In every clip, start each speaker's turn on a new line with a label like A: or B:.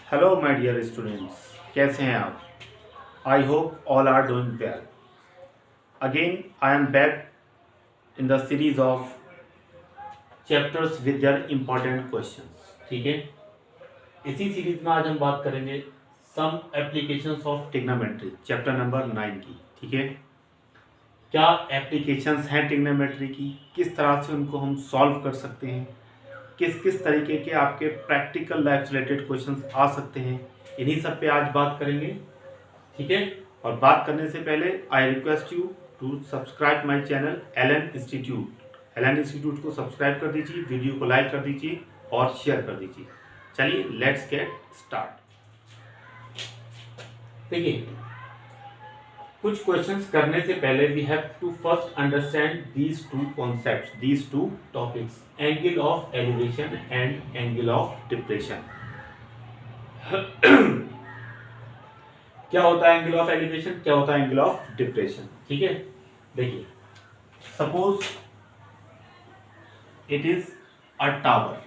A: Hello my dear students, कैसे हैं आप? I hope all are doing well. Again I am back in the series of chapters with their important questions. ठीक है, इसी series में आज हम बात करेंगे some applications of trigonometry, chapter number 9 की। ठीक है, क्या एप्लीकेशंस हैं ट्रिग्नोमेट्री की, किस तरह से उनको हम सॉल्व कर सकते हैं, किस किस तरीके के आपके प्रैक्टिकल लाइफ से रिलेटेड क्वेश्चंस आ सकते हैं, इन्हीं सब पे आज बात करेंगे। ठीक है, और बात करने से पहले I request you to subscribe my channel Allen Institute. Allen Institute को सब्सक्राइब कर दीजिए, वीडियो को लाइक कर दीजिए और शेयर कर दीजिए। चलिए लेट्स गेट स्टार्ट। देखिए, कुछ क्वेश्चंस करने से पहले we have to first understand these two concepts, these two topics, angle of elevation and angle of depression. क्या होता है एंगल ऑफ एलिवेशन, क्या होता है एंगल ऑफ डिप्रेशन? ठीक है, देखिए, suppose it is a tower.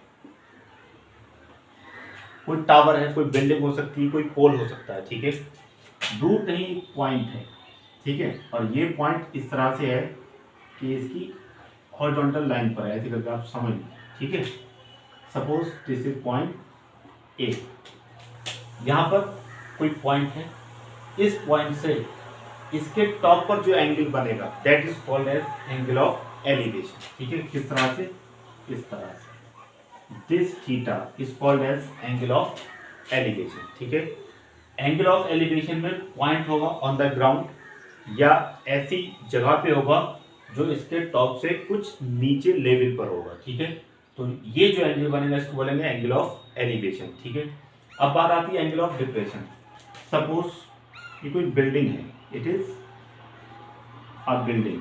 A: कोई टावर है, कोई बिल्डिंग हो सकती है, कोई पोल हो सकता है। ठीक है, रूट नहीं, पॉइंट है। ठीक है, और ये पॉइंट इस तरह से है कि इसकी हॉरिजॉन्टल लाइन पर है, ऐसे करके आप समझ लीजिए। ठीक है, suppose this is point A. यहाँ पर कोई पॉइंट है, इस पॉइंट से इसके टॉप पर जो एंगल बनेगा that is called as angle of elevation. ठीक है, किस तरह से? इस तरह से this theta is called as angle of elevation. ठीक है, एंगल ऑफ एलिवेशन में पॉइंट होगा ऑन द ग्राउंड या ऐसी जगह पे होगा जो इसके टॉप से कुछ नीचे लेवल पर होगा। ठीक है, तो ये जो एंगल बनेगा इसको बोलेंगे एंगल ऑफ एलिवेशन। ठीक है, अब बात आती है एंगल ऑफ डिप्रेशन। सपोज ये कोई बिल्डिंग है, इट इज अ बिल्डिंग।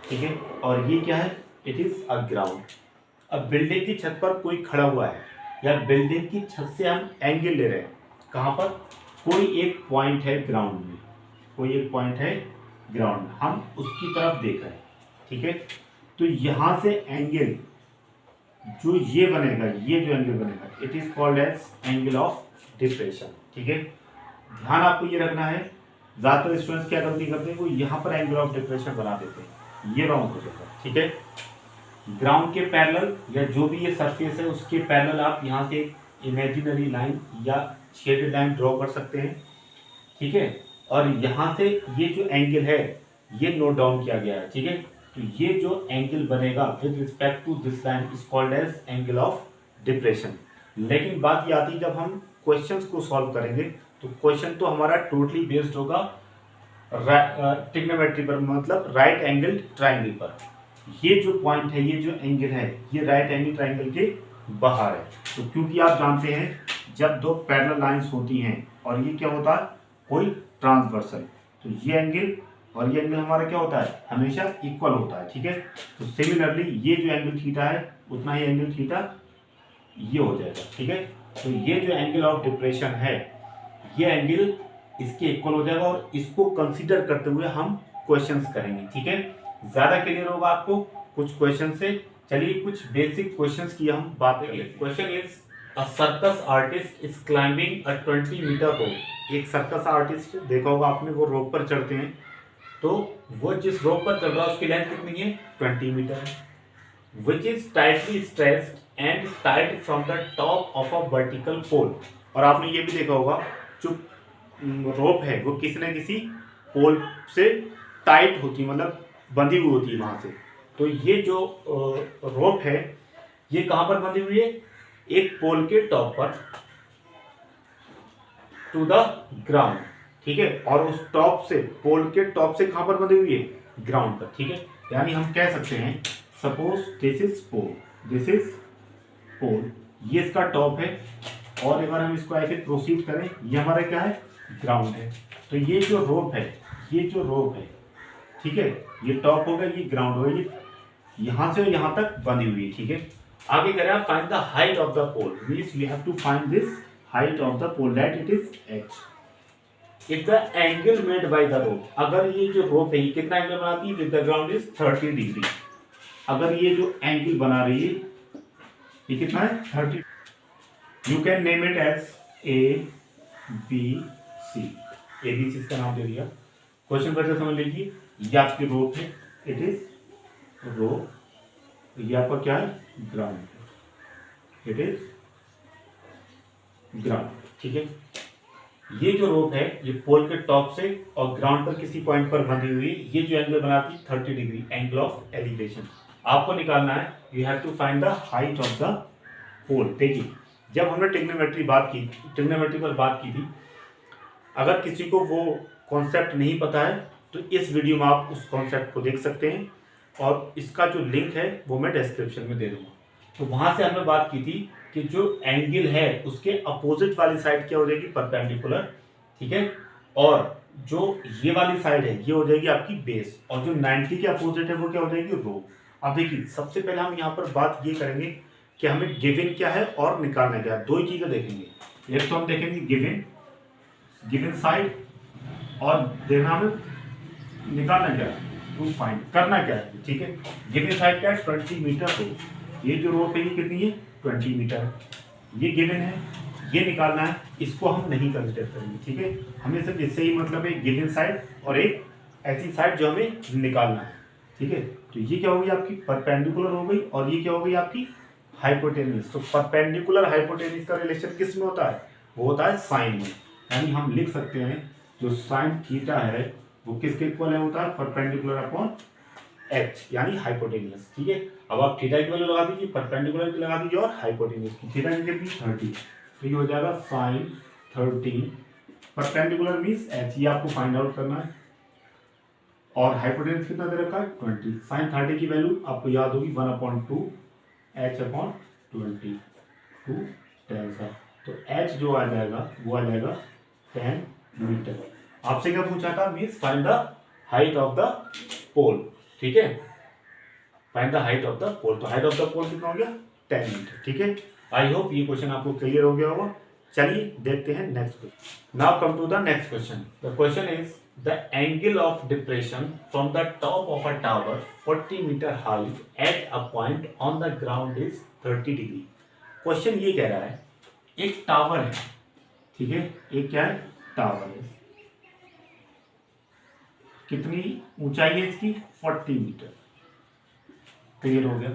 A: ठीक है, और ये क्या है? It is a ground. अब बिल्डिंग की छत पर कोई खड़ा हुआ है या बिल्डिंग की छत से हम एंगल ले रहे हैं। कहां पर? कोई एक पॉइंट है ग्राउंड में, कोई एक पॉइंट है ग्राउंड, हम उसकी तरफ देख रहे हैं। ठीक है, तो यहां से एंगल जो ये बनेगा, ये जो एंगल बनेगा it is called as angle of depression. ठीक है, ध्यान आपको ये रखना है। ज्यादातर स्टूडेंट्स क्या गलती करते हैं, वो यहाँ पर एंगल ऑफ डिप्रेशन बना देते हैं, ये रॉन्ग हो जाता है। ठीक है, ग्राउंड के पैरेलल या जो भी ये सरफेस है उसके पैरेलल आप यहाँ से इमेजिनरी लाइन या शेडेड लाइन ड्रॉ कर सकते हैं। ठीक है, और यहाँ से ये जो एंगल है ये नोट डाउन किया गया है। ठीक है, तो ये जो एंगल बनेगा with respect to this line is called as angle of depression. लेकिन बात ये आती है जब हम क्वेश्चंस को सॉल्व करेंगे तो क्वेश्चन तो हमारा टोटली बेस्ड होगा ट्रिग्नोमेट्री पर, मतलब राइट एंगल ट्राइंगल पर। ये जो पॉइंट है, ये जो एंगल है, ये राइट एंगल ट्राइंगल के बाहर है। तो क्योंकि आप जानते हैं जब दो पैरेलल लाइंस होती हैं और ये क्या होता है, कोई ट्रांसवर्सल, तो ये एंगल और ये एंगल हमारा क्या होता है, हमेशा इक्वल होता है। ठीक है, तो सिमिलरली ये जो एंगल थीटा है उतना ही एंगल थीटा ये हो जाएगा। ठीक है, तो ये जो एंगल ऑफ डिप्रेशन है ये एंगल इसके इक्वल हो जाएगा और इसको कंसीडर करते हुए हम क्वेश्चंस करेंगे। ठीक है, ज्यादा क्लियर होगा आपको कुछ क्वेश्चन से। चलिए कुछ बेसिक क्वेश्चंस की हम बात करेंगे। Question is a circus artist is climbing a 20 metre rope. एक सर्कस आर्टिस्ट देखा होगा आपने, वो रोप पर चढ़ते हैं, तो वो जिस रोप पर चढ़ रहा है उसकी लेंथ कितनी है? 20 मीटर है। Which is tightly stressed and tied from the top of a vertical pole. और आपने ये भी देखा होगा जो रोप है वो किसी न किसी पोल से टाइट होती है, मतलब बंधी हुई होती है वहां से। तो ये जो रोप है ये कहां पर बंधी हुई है? एक पोल के टॉप पर, टू द ग्राउंड। ठीक है, और उस टॉप से, पोल के टॉप से कहां पर बंधी हुई है? ग्राउंड पर। ठीक है, यानी हम कह सकते हैं suppose this is pole, this is pole, ये इसका टॉप है, और अगर हम इसको ऐसे प्रोसीड करें ये हमारा क्या है? ग्राउंड है। तो ये जो रोप है, ये जो रोप है, ठीक है, ये टॉप होगा, ये ग्राउंड होगा, ये यहां से यहां तक बंधी हुई है। ठीक है, आगे करें find the height of the pole, means we have to find this height of the pole that it is h। If the angle made by the rope, अगर ये जो रोप है ये कितना एंगल बनाती है with the ground is 30 degree. अगर ये जो एंगल बना रही है ये कितना है? 30 you can name it as A B C, A B C इसका नाम दे दिया। क्वेश्चन पर समझ लीजिए, ये आपकी रोप है, इट इज रो, ये आपका क्या है, ग्राउंड, इट इज ग्राउंड, ठीक है। ये जो रोप है ये पोल के टॉप से और ग्राउंड पर किसी पॉइंट पर बंधी हुई, ये जो एंगल बनाती है 30 डिग्री, एंगल ऑफ एलिवेशन आपको निकालना है। You have to find the height of the pole. देखिए जब हमने ट्रिग्नोमेट्री पर बात की थी, अगर किसी को वो कॉन्सेप्ट नहीं पता है तो इस वीडियो में आप उस कॉन्सेप्ट को देख सकते हैं, और इसका जो लिंक है वो मैं डिस्क्रिप्शन में दे दूंगा। तो वहां से हमने बात की थी कि जो एंगल है उसके अपोजिट वाली साइड क्या हो जाएगी, परपेंडिकुलर, ठीक है। और जो ये वाली साइड है ये हो जाएगी आपकी बेस, और जो 90 के अपोजिट है वो क्या हो जाएगी, रो। अब देखिए सबसे पहले हम यहाँ पर बात ये करेंगे कि हमें गिवन क्या है और निकालना क्या है। दो ही चीजें देखेंगे, एक तो हम देखेंगे गिवन साइड, और देखना हमें निकालना क्या है, टू फाइंड करना क्या है, ठीक है। गिवन साइड क्या है, 20 मीटर। तो ये जो रोप है ये कितनी है, 20 मीटर है, ये गिवन है, ये निकालना है, इसको हम नहीं कंसिडर करेंगे, ठीक है। हमें सिर्फ इससे ही मतलब है गिवन साइड और एक ऐसी साइड जो हमें निकालना है, ठीक है। तो ये क्या होगी आपकी परपेंडिकुलर हो गई, और ये क्या हो गई आपकी हाइपोटेन्यूज। तो परपेंडिकुलर हाइपोटेन्यूज का रिलेशन किस में होता है, वो होता है साइन में। यानी हम लिख सकते हैं जो साइन थीटा है वो किसके इक्वल है, होता है परपेंडिकुलर अपॉन एच, यानी हाइपोटेन्यूज, ठीक है। अब आप थीटा की वैल्यू लगा दीजिए, परपेंडिकुलर की लगा दीजिए और हाइपोटेन्यूज की, थीटा की कितनी 30, तो ये हो जाएगा साइन 30, परपेंडिकुलर मींस एच, ये आपको फाइंड आउट करना है। और हाइपोटेन्यूज कितना दे रखा है 20, साइन 30 की वैल्यू आपको याद होगी 1/2 एच अपॉन 20 टू 10 सा, तो एच जो आ जाएगा वो आ जाएगा 10 मीटर। आपसे क्या पूछा था, means find the height of the pole, ठीक है, find the height of the pole. तो हाइट ऑफ द पोल कितना हो गया, 10 मीटर, ठीक है। आई होप ये क्वेश्चन आपको क्लियर हो गया होगा। चलिए देखते हैं next question. Now come to the next question. The question is the angle of depression from the top of a tower 40 metre height at a point on the ground is 30 degree. Question ये कह रहा है एक tower है, ठीक है, एक क्या है, टावर है, कितनी ऊंचाई है इसकी 40 मीटर, क्लियर हो गया।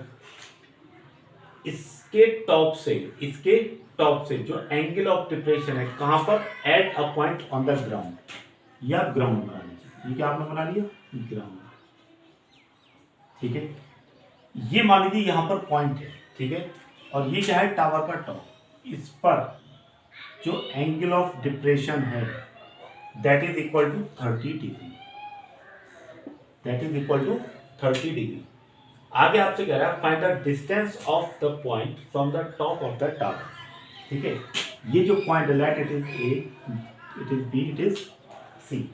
A: इसके टॉप से जो एंगल ऑफ डिप्रेशन है कहां पर, eight a point on the ground, या ग्राउंड बना लीजिए, ये क्या आपने बना लिया, ग्राउंड, ठीक है। ये मान लीजिए यहां पर पॉइंट है, ठीक है, और ये क्या है, टावर का टॉप, इस पर जो एंगल ऑफ डिप्रेशन है that is equal to 30 degree, that is equal to 30 degree. आगे आपसे कह रहा है find the distance of the point from the top of the tower, ठीक है। ये जो पॉइंट है, let it is A, it is B, it is C,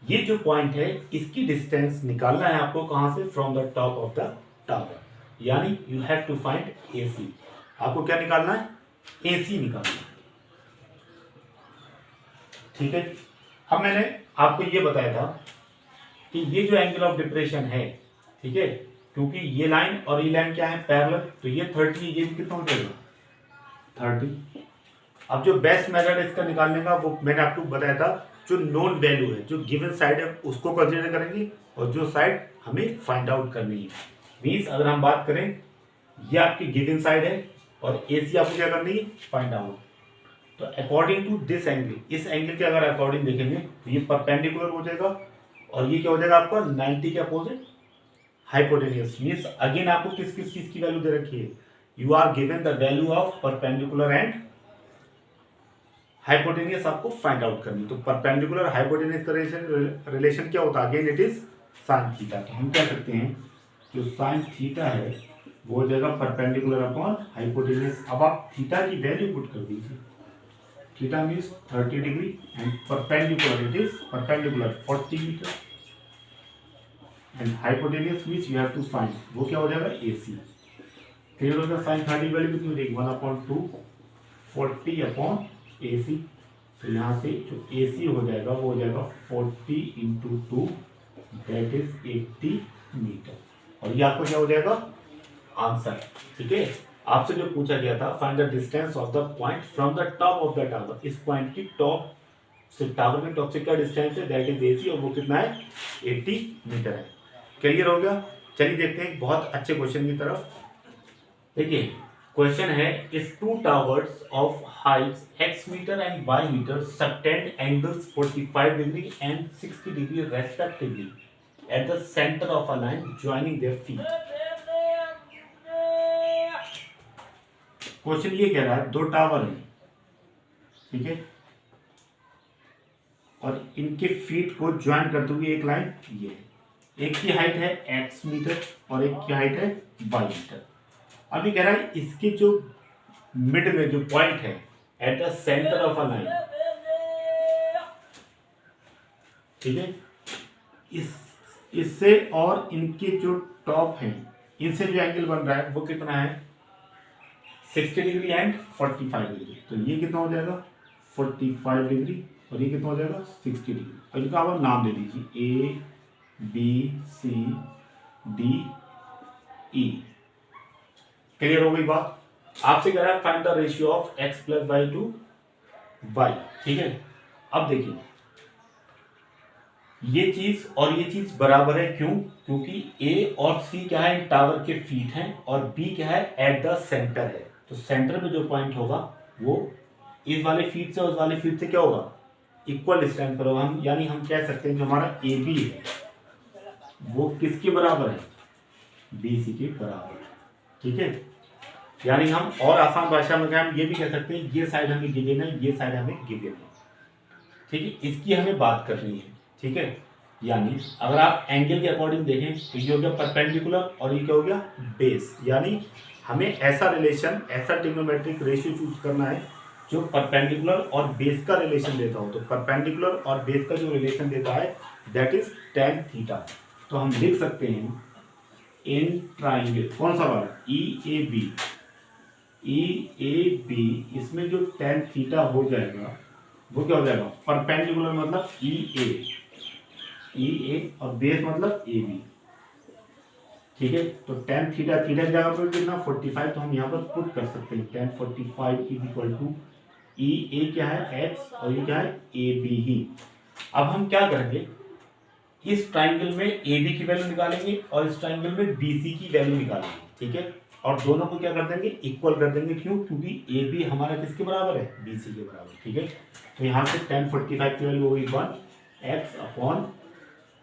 A: ये जो पॉइंट है इसकी डिस्टेंस निकालना है आपको, कहां से, from the top of the tower, यानी यू हैव टू फाइंड ए सी। आपको क्या निकालना है, ए सी निकालना है, ठीक है। अब मैंने आपको ये बताया था कि ये जो एंगल ऑफ डिप्रेशन है, ठीक है, क्योंकि ये लाइन और ये लाइन क्या है, पैरेलल, तो ये 30, ये भी कितना हो जाएगा 30। अब जो बेस्ट मेथड है इसका निकालने का वो मैंने आपको बताया था, जो नोन वैल्यू है, जो गिवन साइड है उसको कंसीडर करेंगे, और जो साइड हमें फाइंड आउट करनी है। मींस अगर हम बात करें ये आपकी गिवन साइड है और एसी आपको क्या करनी है, फाइंड आउट। तो अकॉर्डिंग टू दिस एंगल, इस एंगल के अगर अकॉर्डिंग देखेंगे तो ये परपेंडिकुलर हो जाएगा, और ये क्या हो जाएगा आपका 90 के अपोजिट हाइपोटेन्यूज। मींस अगेन आपको किस किस चीज की वैल्यू दे रखी है, you are given the value of perpendicular and hypotenuse आपको फाइंड आउट करनी। तो परपेंडिकुलर हाइपोटेन्यूज का रिलेशन क्या होता है, again it is sine theta. तो हम कह सकते हैं जो साइन थीटा है वो हो जाएगा परपेंडिकुलर अपॉन हाइपोटेन्यूज। अब आप थीटा की वैल्यू पुट कर दीजिए, theta means 30 degree and perpendicular, it is perpendicular 40 meter, and hypotenuse means you have to find, वो क्या हो जाएगा AC। क्लियर हो गया, साइन 30 वैल्यू कितनी हो जाएगी 1/2 40 अपॉन AC। तो यहाँ से जो AC हो जाएगा वो हो जाएगा 40 × 2 दैट इज 80 मीटर, और ये आपको क्या हो जाएगा आंसर, ठीक है। आपसे जो पूछा गया था find the distance of the point from the top of the tower, इस पॉइंट की टॉप से, टावर के टॉप से क्या डिस्टेंस है, दैट इज एसी, और वो कितना है 80 मीटर है। क्लियर हो गया। चलिए देखते हैं बहुत अच्छे क्वेश्चन की तरफ। देखिए क्वेश्चन है, इस two towers of heights x meter and y meter subtend angles 45 degree and 60 degree respectively at the centre of a line joining their feet. Question ये कह रहा है दो टावर हैं, ठीक है, और इनके फीट को ज्वाइन करते हुए एक लाइन ये है। एक की हाइट है x मीटर और एक की हाइट है y मीटर। अभी कह रहा है इसके जो मिड में जो पॉइंट है eight the centre of a line, ठीक है, इससे और इनके जो टॉप हैं इनसे जो एंगल बन रहा है वो कितना है 60 डिग्री एंड 45 डिग्री। तो ये कितना हो जाएगा 45 डिग्री और ये कितना हो जाएगा 60 डिग्री। और इनका आप नाम दे दीजिए A B C D E। Clear हो गई बात। आपसे कह रहा है find the ratio of x plus y to y, ठीक है। अब देखिए ये चीज और ये चीज बराबर है, क्यों, क्योंकि A और C क्या है टावर के फीट हैं और B क्या है एट द सेंटर है। तो सेंटर में जो पॉइंट होगा वो इस वाले फीट से उस वाले फीट से क्या होगा इक्वल डिस्टेंस पर होगा। हम यानी हम कह सकते हैं जो हमारा AB है वो किसके बराबर है BC के बराबर है, ठीक है। यानी हम और आसान भाषा में हम ये भी कह सकते हैं ये साइड हमें गिवन है, ये साइड हमें गिवन है, ठीक है। इसकी हमें बात करनी है, ठीक है। यानी अगर आप एंगल के अकॉर्डिंग देखें तो ये हो गया परपेंडिकुलर और ये क्या हो गया बेस। यानी हमें ऐसा रिलेशन, ऐसा ट्रिग्नोमेट्रिक रेशियो चूज करना है जो परपेंडिकुलर और बेस का रिलेशन देता हो। तो परपेंडिकुलर और बेस का जो रिलेशन देता है दैट इज tan थीटा। तो हम लिख सकते हैं इन ट्राइंगल, कौन सा वाला EAB, इसमें जो tan थीटा हो जाएगा वो क्या हो जाएगा परपेंडिकुलर मतलब EA और बेस मतलब AB, ठीक है। तो tan थीटा, थीटा की जगह पर कितना 45, तो हम यहाँ पर पुट कर सकते हैं tan 45 is equal to EA क्या है x और ये क्या है AB ही। अब हम क्या करेंगे इस ट्राइंगल में AB की वैल्यू निकालेंगे और इस ट्राइंगल में BC की वैल्यू निकालेंगे, ठीक है। और दोनों को क्या कर देंगे इक्वल कर देंगे, क्यों, क्योंकि AB हमारा किसके बराबर है BC के बराबर, ठीक है। तो यहाँ से tan 45 की वैल्यू होगी 1x अपॉन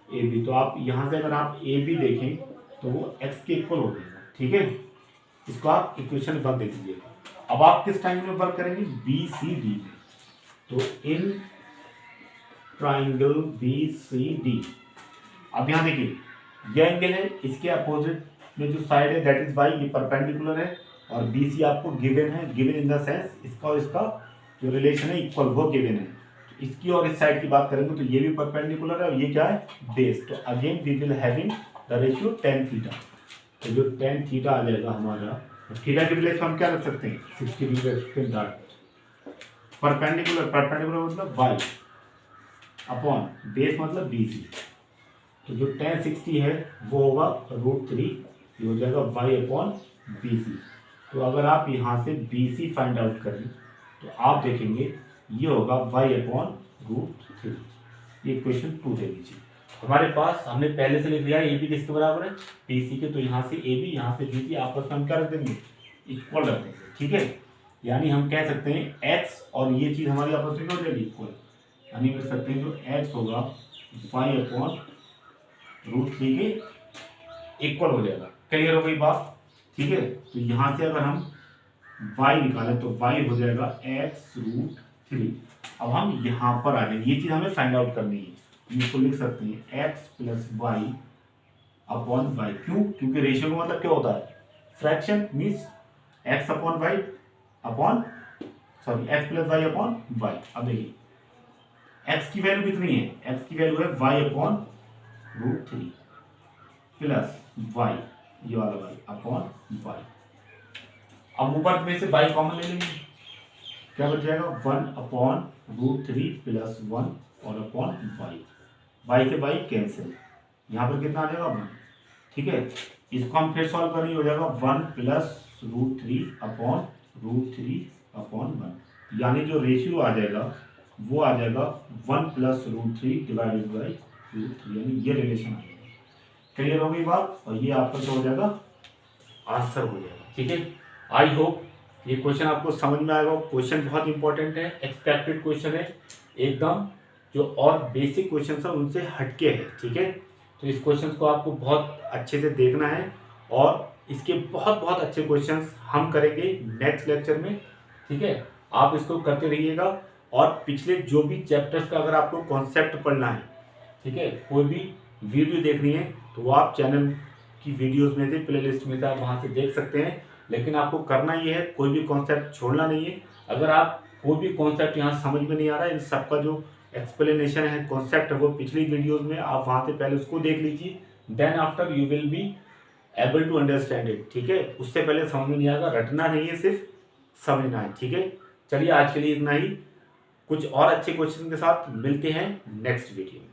A: AB। तो आप यहाँ से अगर आप AB देखें तो वो x के इक्वल हो जाएगा, ठीक है। इसको आप इक्वेशन 1 दे दीजिएगा। अब आप किस ट्राइंगल में वर्क करेंगे BCD में। तो इन ट्राइंगल BCD, अब यहाँ देखिए यह एंगल है, इसके अपोजिट में जो साइड है दैट इज y, ये परपेंडिकुलर है और BC आपको गिवन है, गिवन इन द सेंस इसका और इसका जो रिलेशन है इक्वल वो गिवन है। तो इसकी और इस साइड की बात करेंगे तो ये भी परपेंडिकुलर है और ये क्या है बेस। तो again we will having the ratio tan theta. तो जो tan थीटा आ जाएगा हमारा, थीटा के प्लेस हम क्या रख सकते हैं 60 डिग्री रख सकते हैं। परपेंडिकुलर, परपेंडिकुलर मतलब y अपॉन बेस मतलब BC। तो जो tan 60 है वो होगा √3, ये हो जाएगा y अपॉन BC। तो अगर आप यहाँ से BC फाइंड आउट करें तो आप देखेंगे ये होगा y अपॉन √3। ये क्वेश्चन 2 दे दीजिए। हमारे पास हमने पहले से लिख लिया है AB किसके बराबर है BC के। तो यहाँ से AB यहाँ से BC आपस में हम क्या रख देंगे इक्वल रख देंगे, ठीक है। यानी हम कह सकते हैं x और ये चीज़ हमारी आपस में क्या हो जाएगी इक्वल। यानी लिख सकते हैं जो x होगा y अपॉन √3 के इक्वल हो जाएगा। क्लियर हो गई बात, ठीक है। तो यहाँ से अगर हम y निकालें तो y हो जाएगा x√3। अब हम यहाँ पर आ जाएंगे, ये चीज़ हमें फाइंड आउट करनी है। इसको लिख सकते हैं x plus y upon y. क्यों, क्योंकि रेशियो का मतलब क्या होता है fraction, means x upon y upon x plus y upon y. अब देखिए x की वैल्यू कितनी है, x की वैल्यू है y अपॉन √3 प्लस y, ये वाला y अपॉन y। अब ऊपर में से y कॉमन ले लेंगे, क्या बच जाएगा 1 अपॉन √3 प्लस 1 और अपॉन y से y कैंसिल, यहाँ पर कितना आ जाएगा 1, ठीक है। इसको हम फिर सॉल्व करेंगे, हो जाएगा 1 प्लस √3/√3/1, यानी जो रेशियो आ जाएगा वो आ जाएगा 1 + √3 डिवाइडेड बाई √3, यानी ये रिलेशन आ जाएगा। क्लियर हो गई बात? और ये आपका क्या हो जाएगा, आंसर हो जाएगा। ठीक है, आई होप ये क्वेश्चन आपको समझ में आएगा। क्वेश्चन बहुत इंपॉर्टेंट है, एक्सपेक्टेड क्वेश्चन है एकदम, जो और बेसिक क्वेश्चन है उनसे हटके है। ठीक है, तो इस क्वेश्चन को आपको बहुत अच्छे से देखना है और इसके बहुत बहुत अच्छे क्वेश्चंस हम करेंगे नेक्स्ट लेक्चर में। ठीक है, आप इसको करते रहिएगा और पिछले जो भी चैप्टर्स का अगर आपको कॉन्सेप्ट पढ़ना है, ठीक है, कोई भी वीडियो देखनी है तो वो आप चैनल की वीडियोस में से, प्लेलिस्ट में से आप वहाँ से देख सकते हैं। लेकिन आपको करना ये है, कोई भी कॉन्सेप्ट छोड़ना नहीं है। अगर आप कोई भी कॉन्सेप्ट यहाँ समझ में नहीं आ रहा है, इन सबका जो एक्सप्लेनेशन है, कॉन्सेप्ट है, वो पिछली वीडियोस में आप वहाँ से पहले उसको देख लीजिए, then after you will be able to understand it. ठीक है, उससे पहले समझ में नहीं आएगा, रटना नहीं है, सिर्फ समझना है। ठीक है, चलिए आज के लिए इतना ही। कुछ और अच्छे क्वेश्चन के साथ मिलते हैं नेक्स्ट वीडियो में।